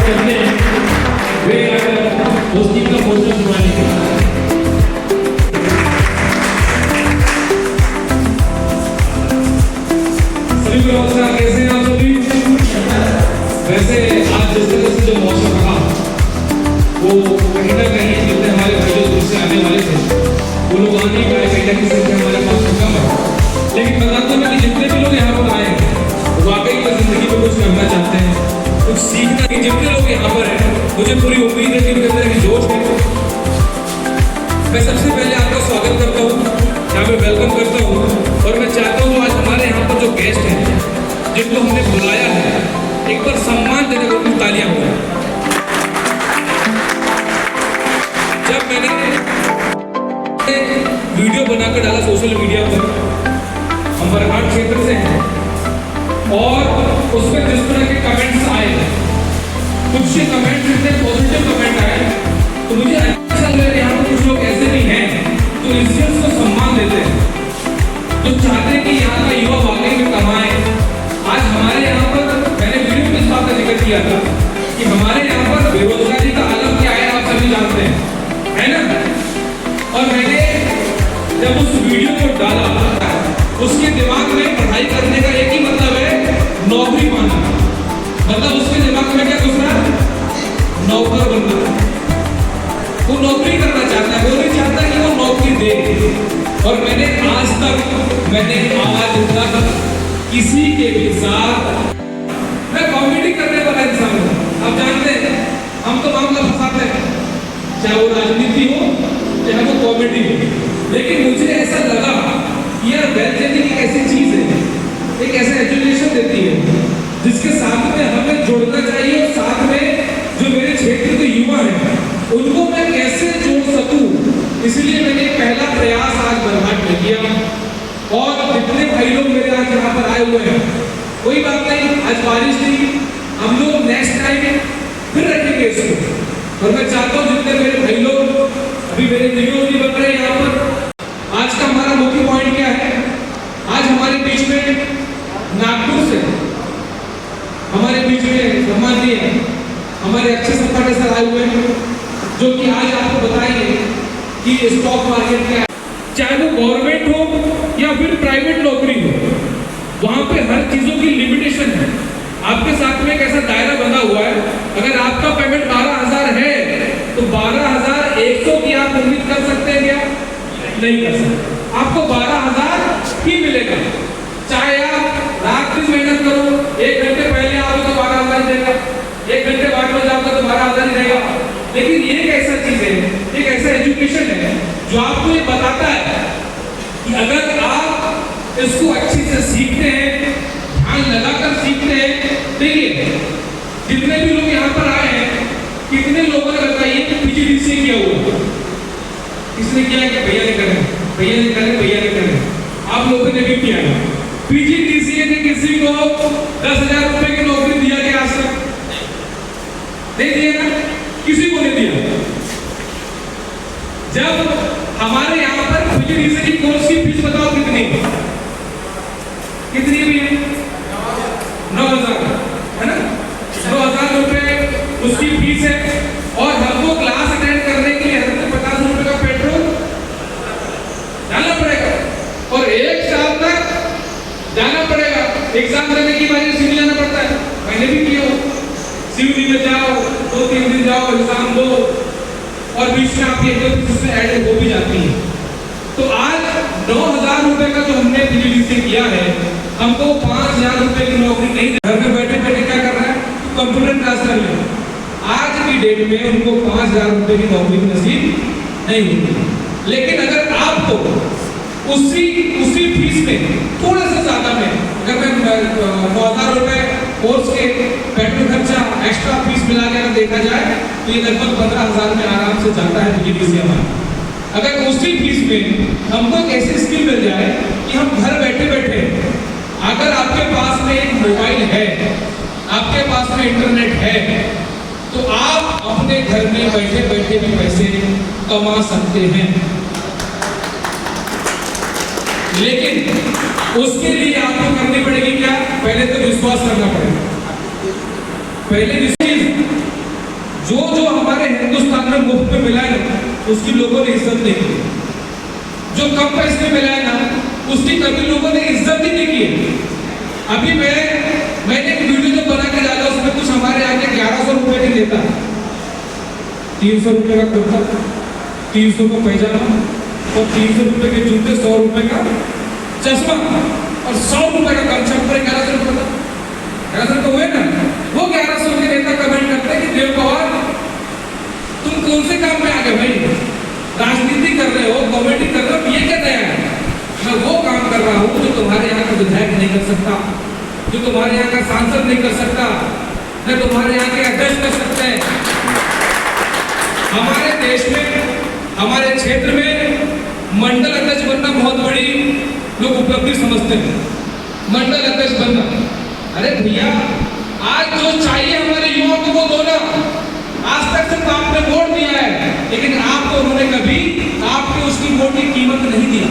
करते हैं वे दोस्ती का पोस्टर छुपाने के सभी को नमस्कार। कैसे हैं आप सभी? वैसे आज जिस तरह से जो मौसम रहा वो कहीं ना कहीं जितने हमारे भाई जो दूर से आने वाले थे वो लोग आ नहीं पाए, कहीं ना कहीं संख्या हमारे पास कम है। लेकिन बताता हूँ कि जितने भी लोग यहाँ पर आए हैं वाकई में जिंदगी में कुछ करना चाहते हैं, कुछ सीखना। कि जितने लोग यहाँ पर हैं मुझे पूरी उम्मीद है कि उनके अंदर एक जोश है। मैं सबसे पहले आपका स्वागत करता हूँ, यहाँ पे वेलकम करता हूँ और मैं चाहता हूँ आज हमारे यहाँ पर जो गेस्ट हैं जिनको हमने बुलाया है एक बार सम्मान देने को कुछ तालियां हो। जब मैंने वीडियो बनाकर डाला सोशल मीडिया पर, हम बरघाट क्षेत्र से हैं और उसमें जिस तरह के कमेंट्स आए, कुछ कमेंट्स इतने पॉजिटिव कमेंट आए तो मुझे अच्छा लग रहा है। यहाँ पर कुछ लोग ऐसे भी हैं तो इंडियंस को सम्मान देते हैं, जो चाहते हैं कि यहाँ का युवा वाकई में कमाए। आज हमारे यहाँ पर मैंने वीडियो में इस बात का जिक्र किया था कि हमारे यहाँ पर बेरोजगारी का आलम क्या है आप सभी जानते हैं, है ना? और मैंने जब उस वीडियो को डाला उसके दिमाग में पढ़ाई करने का एक ही मतलब है, नौकरी पाना। मतलब उसके दिमाग में क्या घुस रहा है? नौकर बनना। वो नौकरी करना चाहता है, वो नहीं चाहता कि वो नौकरी दे। और मैंने आज तक किसी के भी साथ मैं कॉमेडी करने वाला इंसान हूँ। आप जानते हैं हम तो मामला फंसाते हैं, चाहे वो राजनीति हो चाहे वो कॉमेडी हो। लेकिन मुझे ऐसा लगा कि यार वेलचेटिंग एक ऐसी चीज है, एक ऐसा एजुकेशन देती है जिसके साथ में हमें जोड़ना चाहिए और साथ में जो मेरे क्षेत्र के युवा हैं उनको मैं कैसे जोड़ सकूं। इसलिए मैंने पहला प्रयास आज बरघाट में किया और जितने भाई लोग मेरे आज यहाँ पर आए हुए हैं, कोई बात नहीं, आज बारिश थी, हम लोग नेक्स्ट टाइम फिर रखेंगे इसको। और मैं चाहता हूँ जितने मेरे भाई लोग अभी मेरे वीडियो भी बन रहे हैं यहाँ पर, आज का हमारा मुख्य पॉइंट क्या है? आज हमारे बीच में नागपुर से हमारे बीच में सम्मानीय हमारे अच्छे सपाटे सर आए हुए हैं जो कि आज आपको बताएंगे कि स्टॉक मार्केट क्या है। चाहे वो गवर्नमेंट हो या फिर प्राइवेट नौकरी हो, वहां पे हर चीजों की लिमिटेशन है। आपके साथ में एक ऐसा दायरा बना हुआ है, अगर आपका पेमेंट 12,000 है तो 12,100 की आप उम्मीद कर सकते हैं क्या? नहीं कर सकते। आपको 12,000 ही मिलेगा, चाहे आप रात दिन मेहनत करो, 1 घंटे पहले आओ तो 12,000 देगा, 1 घंटे बाद में जाओगे तो 12,000 ही रहेगा। लेकिन ये एक ऐसा चीज है, एक ऐसा एजुकेशन है जो आपको ये बताता है कि अगर आप इसको अच्छे से सीखते हैं, ध्यान लगाकर सीखते हैं। देखिए जितने भी लोग यहाँ पर आए हैं, कितने लोगों ने बताइए कि पीजीडीसीए किया हुआ? किसने किया है? भैया ने करे, भैया ने करे, भैया ने करे। आप लोगों ने भी किया है। पीजीडीसीए ने किसी को 10,000 रुपए की नौकरी दिया क्या आज तक? नहीं दिया ना, किसी को नहीं दिया। जब हमारे यहाँ पर पीजीडीसीए की कोर्स की फीस बताओ कितनी भी है? 9,000 है ना? 9,000 रुपए उसकी फीस है और हमको क्लास अटेंड करने के लिए 50 रुपए का पेट्रोल डालना पड़ेगा और 1 साल तक जाना पड़ेगा। एग्जाम देने की बारी सिविल जाना पड़ता है, मैंने भी किया हो। सिविल में जाओ, 2-3 दिन जाओ, एग्जाम दो और बीच में आपकी उसमें ऐड हो भी जाती है। तो आज 9,000 रुपए का जो हमने पीजीडीसीए किया है, हमको 5,000 रुपए की नौकरी नहीं, घर में बैठे बैठे क्या कर रहा है? कंप्यूटर क्लास कर ले। आज की डेट में उनको 5,000 रुपए की नौकरी नसीब नहीं होती। लेकिन अगर आपको उसी फीस में थोड़ा सा ज्यादा में, अगर मैं 9,000 रुपए कोर्स के पेट्रोल खर्चा एक्स्ट्रा फीस मिला के अगर देखा जाए तो ये लगभग 15,000 में आराम से जाता है पीजीडीसीए हमारा। अगर उसी फीस में हमको एक ऐसी स्किल मिल जाए कि हम घर बैठे बैठे, अगर आपके पास में एक मोबाइल है, आपके पास में इंटरनेट है, तो आप अपने घर में बैठे बैठे भी पैसे कमा सकते हैं। लेकिन उसके लिए आपको करनी पड़ेगी क्या? पहले तो विश्वास करना पड़ेगा। पहले जो जो हमारे हिंदुस्तान में मुफ्त में मिला है ना, उसकी लोगों ने इज्जत नहीं की। जो कम पैसे में मिला है ना, उसकी कभी लोगों ने इज्जत ही नहीं की। अभी मैंने एक वीडियो जो बना के डाला, उसमें कुछ हमारे आगे 1100 रुपए के लेता, 300 रुपए का कुर्ता, 300 का पैजामा और 300 रुपए के जूते, 100 रुपए का चश्मा और 100 रुपए का गमछा, पूरे 1100 रुपए का 1100 रुपए हुए ना। वो 1100 के नेता कमेंट करते हैं कि देव पवार तुम कौन से काम में आ गए भाई, राजनीति कर रहे हो, कॉमेडी कर रहे हो, ये क्या नया है? मैं वो काम कर रहा हूँ जो तुम्हारे यहाँ का विधायक नहीं कर सकता, जो तुम्हारे यहाँ का सांसद नहीं कर सकता, न तुम्हारे यहाँ के अध्यक्ष कर सकते हैं। हमारे देश में, हमारे क्षेत्र में मंडल अध्यक्ष बनना बहुत बड़ी लोग उपलब्धि समझते हैं। मंडल अध्यक्ष बनना, अरे भैया आज जो चाहिए हमारे युवाओं को वो दो ना। आज तक सिर्फ आपने वोट दिया है, लेकिन आपको उन्होंने कभी आपके उसकी वोट की कीमत नहीं दिया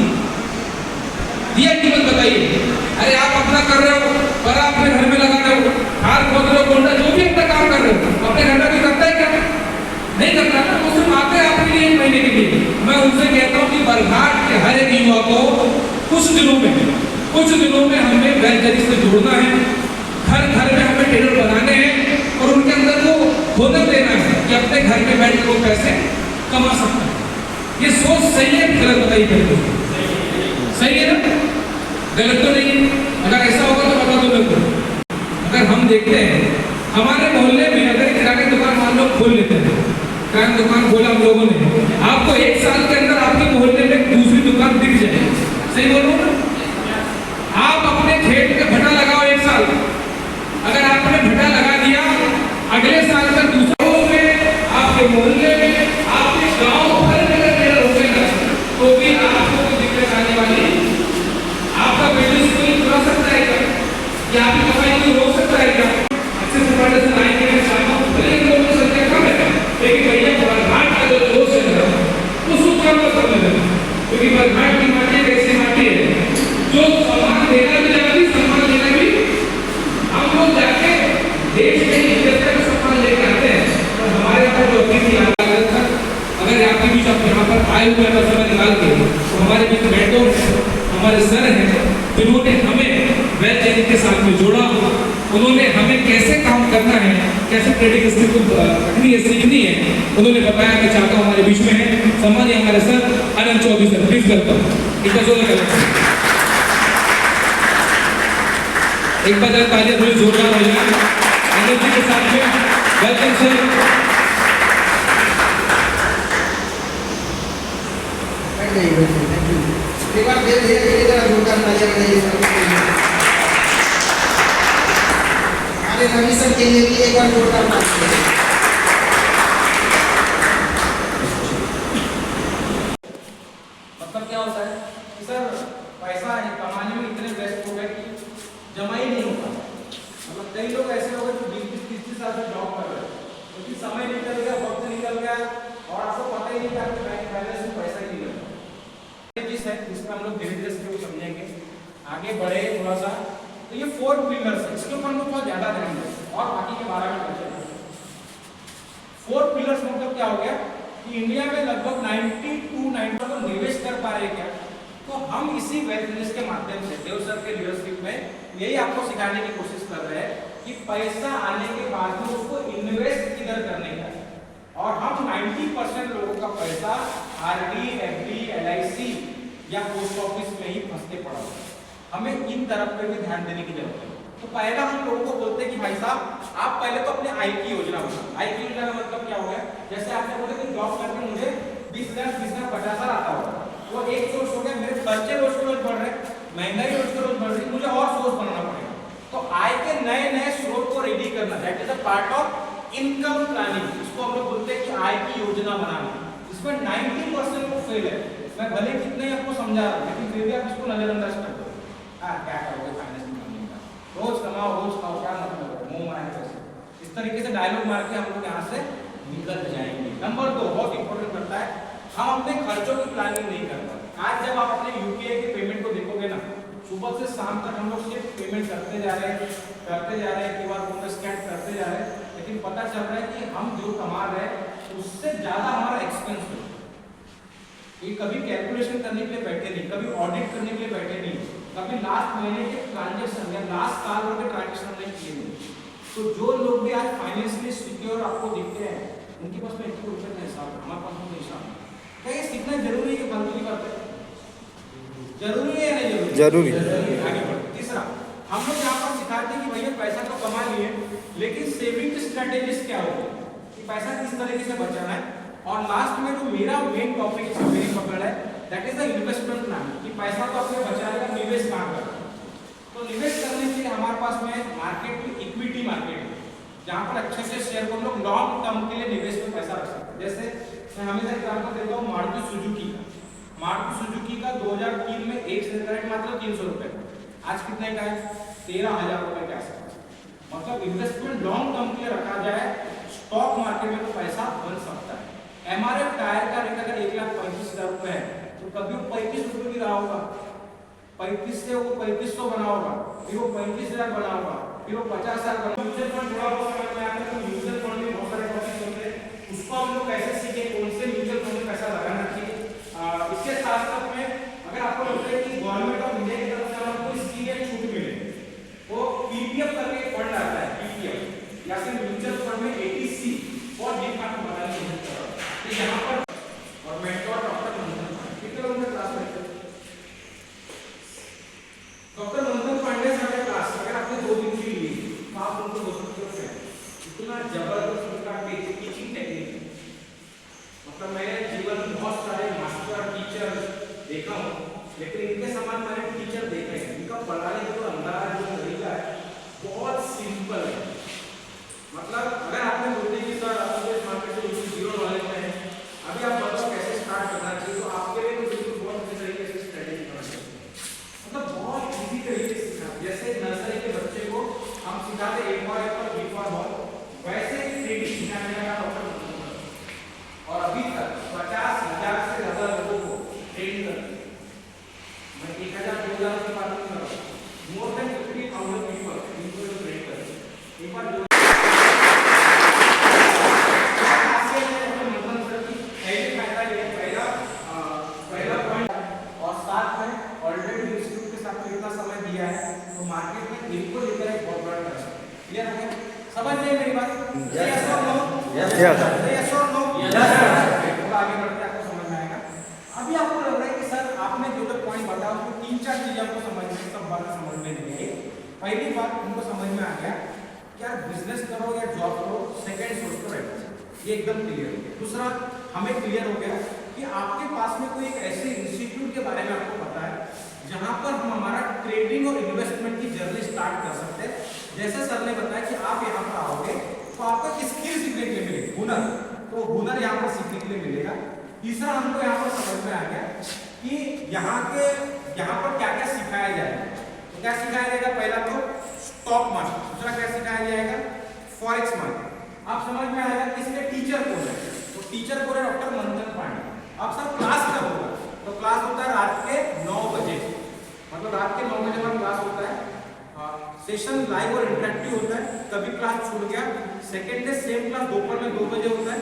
कीमत बताइए। अरे आप अपना कर रहे हो, पर अपने घर में लगा रहे हो, हार खोद रहे हो, गोंडा जो भी अपना काम कर रहे हो, अपने घर में भी करता है क्या? नहीं करता ना। वो सिर्फ आते हैं आपके लिए 1 महीने के लिए। मैं उनसे कहता हूँ कि बरघाट के हर एक युवा को कुछ दिनों में हमें वेलजरी से जोड़ना है, घर घर में हमें टेलर बनाने हैं और उनके अंदर वो हुनर देना है कि अपने घर में बैठ कर वो पैसे कमा सकता है। ये सोच सही है गलत बताइए पहले? सही है ना, गलत तो नहीं है। अगर ऐसा होगा तो बता दो मेरे को। अगर हम देखते हैं हमारे मोहल्ले में अगर किराने की दुकान मान लो खोल लेते हैं, किराना दुकान खोला हम लोगों ने, आपको 1 साल के अंदर आपके मोहल्ले में दूसरी दुकान दिख जाए। सही बोलो ना? आप अपने खेत में भट्टा लगाओ 1 साल, अगर आपने भट्टा लगा दिया, अगले साल में दूसरे में आपके मोहल्ले में आपके गांव भर में अगर हो गए तो भी आपको कोई दिक्कत आने वाली, आपका बिजनेस कोई चुरा सकता है क्या? या आपकी कमाई कोई रोक सकता है क्या? अच्छे से पढ़ने से लाएंगे भले लोगों की संख्या कम है, लेकिन भैया बरघाट का जो जोश है ना उस उत्तर को समझ लेना, क्योंकि बरघाट की माटी एक ऐसी माटी है जो सम्मान देना भी जानती, सम्मान देना भी। हम लोग जाके देश के इज्जत का सम्मान लेके आते हैं, और हमारे यहाँ पर जो अतिथि आगत था, अगर आपके बीच आप यहाँ पर आए हुए हैं समय निकाल के, तो हमारे बीच मेंटोर हमारे सर हैं जिन्होंने हमें वेलजरी के साथ में जोड़ा। उन्होंने हमें कैसे काम करना है, कैसे ट्रेडिंग स्किल को रखनी है, सीखनी है, उन्होंने बताया। मैं चाहता हूँ हमारे बीच में है सम्मानीय हमारे sir Anant Chaudhary sir, please welcome. एक बार तालियां थोड़ी जोरदार हो जाए एनर्जी के साथ में। Welcome sir. एक बार फिर धीरे धीरे जरा जोरदार तालियां बजाइए हमारे रवि सर के लिए भी एक बार जोरदार तालियां। मतलब क्या होता है कि सर पैसा कमाने में इतने व्यस्त हो गए कि जमा ही नहीं होता। मतलब कई लोग ऐसे हो गए जो 20-30 साल से जॉब कर रहे हैं, क्योंकि समय निकल गया, वक्त निकल गया और आपको पता ही नहीं कि आपके बैंक बैलेंस में पैसा ही नहीं लगा। जिस है इसमें हम लोग धीरे धीरे से समझेंगे, आगे बढ़े थोड़ा सा। तो ये 4 पिलर्स है, इसके ऊपर हम लोग बहुत ज्यादा ध्यान दें और बाकी के 12 में बचे। 4 पिलर्स मतलब क्या हो गया कि इंडिया में लगभग 90 निवेश कर पा रहे क्या? तो हम इसी वेल्थ बिजनेस के माध्यम से देव सर के लीडरशिप में यही आपको सिखाने की कोशिश कर रहे हैं कि पैसा आने के बाद में उसको इन्वेस्ट किधर करने का। और हम 90% लोगों का पैसा आरडी, एफडी, एलआईसी या पोस्ट ऑफिस में ही फंस के पड़ा हुआ है। हमें इन तरफ पे भी ध्यान देने की जरूरत है। तो पहला हम लोगों को बोलते हैं कि भाई साहब आप पहले तो अपने आय की योजना बनाओ। आय की योजना का मतलब क्या हो गया? जैसे आपने बोला कि जॉब करके मुझे 20,000, 30,000, 50,000 आता होगा, वो एक सोर्स हो गया। मेरे खर्चे रोज के रोज बढ़ रहे, महंगाई रोज के रोज बढ़ रही, मुझे और सोर्स बनाना पड़ेगा। तो आय के नए नए स्रोत को रेडी करना, that is a part of income planning. इसको हम लोग बोलते हैं कि आय की योजना बनाना। इसमें 90% को फेल है। मैं भले कितने आपको समझा रहा हूं, लेकिन फिर भी आप इसको नजरअंदाज कर दो। क्या करोगे फाइनेंस में का, रोज कमाओ रोज खाओ, क्या मतलब है, मुंह मारे पैसे। इस तरीके से डायलॉग मार के हम लोग यहाँ से निकल जाएंगे। नंबर 2 बहुत इंपॉर्टेंट करता है, हम अपने खर्चों की प्लानिंग नहीं कर पाते। आज जब आप अपने यूपीआई के पेमेंट को देखोगे ना, सुबह से शाम तक हम लोग सिर्फ पेमेंट करते जा रहे हैं, क्यूआर कोड स्कैन करते जा रहे हैं, लेकिन पता चल रहा है कि हम जो कमा रहे हैं उससे ज़्यादा हमारा एक्सपेंस हो। ये कभी कैलकुलेशन करने के लिए बैठे नहीं, कभी ऑडिट करने के लिए बैठे नहीं, कभी लास्ट महीने के ट्रांजेक्शन या लास्ट साल भर के ट्रांजेक्शन नहीं किए नहीं। तो जो लोग भी आज फाइनेंशियली सिक्योर आपको दिखते हैं उनके पास में 1 रुपये का हिसाब है, हमारे पास में हिसाब है। क्या ये सीखना जरूरी है कि फालतू की बात है? जरूरी है या नहीं जरूरी? जरूरी। आगे बढ़ो। तीसरा, हम लोग यहाँ पर सिखाते हैं कि भैया पैसा तो कमा लिए, लेकिन सेविंग की स्ट्रेटेजीज क्या होगी कि पैसा किस तरीके से बचाना है। और लास्ट में जो मेरा मेन टॉपिक मेरी पकड़ है that is the investment plan, कि पैसा तो आपने बचाएगा, निवेश कहाँ करना। तो निवेश करने के लिए हमारे पास में मार्केट में इक्विटी मार्केट है, जहाँ पर अच्छे से शेयर को हम लोग लॉन्ग टर्म के लिए निवेश में पैसा रख सकते हैं। जैसे मैं हमेशा एग्जाम्पल देता हूँ मारुति सुजुकी का। मारुति सुजुकी का 2003 में एक शेयर का रेट मात्र 300 रुपये, आज कितने का है? 13,000 रुपये के आसपास। मतलब इन्वेस्टमेंट लॉन्ग टर्म के लिए रखा जाए स्टॉक मार्केट में तो पैसा बन सकता है। एमआरएफ टायर का रेट अगर 1,35,000 रुपये है तो कभी वो 35 रुपये की रहा होगा, 35 से वो 3500 बना होगा, फिर वो 35,000 बना होगा, फिर वो 50,000 बना। म्यूचुअल फंड थोड़ा बहुत समझ में आता है तो म्यूचुअल फंड में बहुत सारे टॉपिक होते हैं, उसको हम लोग कैसे सीखे, कौन से म्यूचुअल फंड में पैसा लगाना चाहिए। इसके साथ साथ में अगर आपको लगता है कि गवर्नमेंट ऑफ इंडिया की तरफ से हमको स्कीम या छूट मिले, वो पीपीएफ करके एक फंड आता है, पीपीएफ या फिर म्यूचुअल फंड में एटीसी और ये आपको बताने की कोशिश कर रहा हूं कि यहाँ पर और मेंटोर डॉक्टर मंथन पांडे कितने लोगों ने क्लास में डॉक्टर मंथन पांडे सर का क्लास अगर आपने 2 दिन की ली तो आप उनको बोल सकते हैं इतना जबरदस्त उनका टीचिंग टेक्निक है। मतलब मैंने जीवन में बहुत सारे मास्टर टीचर देखा हूँ, लेकिन इनके समान मैंने टीचर देखे हैं। इनका पढ़ाने का जो अंदाज जो तरीका है बहुत सिंपल है। मतलब अगर आपने बोलते कि सर आपको इस मार्केट से जीरो नॉलेज है, अभी आप बताओ कैसे स्टार्ट करना चाहिए, तो आपके लिए तो बिल्कुल बहुत अच्छे तरीके से स्ट्रेटेजी करना चाहिए। मतलब बहुत इजी तरीके से सिखा, जैसे नर्सरी के बच्चे को हम सिखाते A for Apple, B for ball, वैसे ही ट्रेडिंग सिखाने का डॉक्टर। और अभी तक 50,000 से ज्यादा लोगों को ट्रेन कर, मैं 1,000-2,000 की बात नहीं कर रहा हूँ, मोर देन 50,000 पीपल इनको जो ट्रेन कर। एक बार जो मार्केट में इनको लेकर एक बहुत बड़ा ट्रस्ट क्लियर हो गया। समझ रहे मेरी बात? यस और नो? यस और नो? थोड़ा आगे बढ़ते आपको समझ में आएगा। अभी आपको लग रहा है कि सर आपने जो जो पॉइंट बताया उसमें 3-4 चीजें आपको समझ में, सब बात समझ में नहीं आई। पहली बात उनको समझ में आ गया क्या बिजनेस करो या जॉब करो, सेकंड सोच पर बैठो, ये एकदम क्लियर हो गया। दूसरा हमें क्लियर हो गया कि आपके पास में कोई एक ऐसे इंस्टीट्यूट के बारे में आपको पता है जहां पर हम हमारा ट्रेडिंग और इन्वेस्टमेंट की जर्नी स्टार्ट कर सकते हैं। जैसे सर ने बताया कि आप यहाँ पर आओगे तो आपको एक स्किल सीखने के लिए मिलेगी, हुनर, तो हुनर यहाँ पर सीखने के लिए मिलेगा। तीसरा हमको यहाँ पर समझ में आ गया कि यहाँ पर क्या क्या सिखाया जाएगा। तो क्या सिखाया जाएगा? पहला तो स्टॉक मार्केट, दूसरा क्या सिखाया जाएगा? Forex market. आप समझ में आएगा कि इसके टीचर कौन है, तो टीचर कौन है? डॉक्टर मंथन पांडे। अब सर क्लास कब होगा? तो क्लास होता है रात के 9 बजे, मतलब रात के 9 बजे हमारा क्लास होता है। सेशन लाइव और इंटरेक्टिव होता है। कभी क्लास छूट गया, सेकेंड डे सेम क्लास दोपहर में 2 बजे होता है।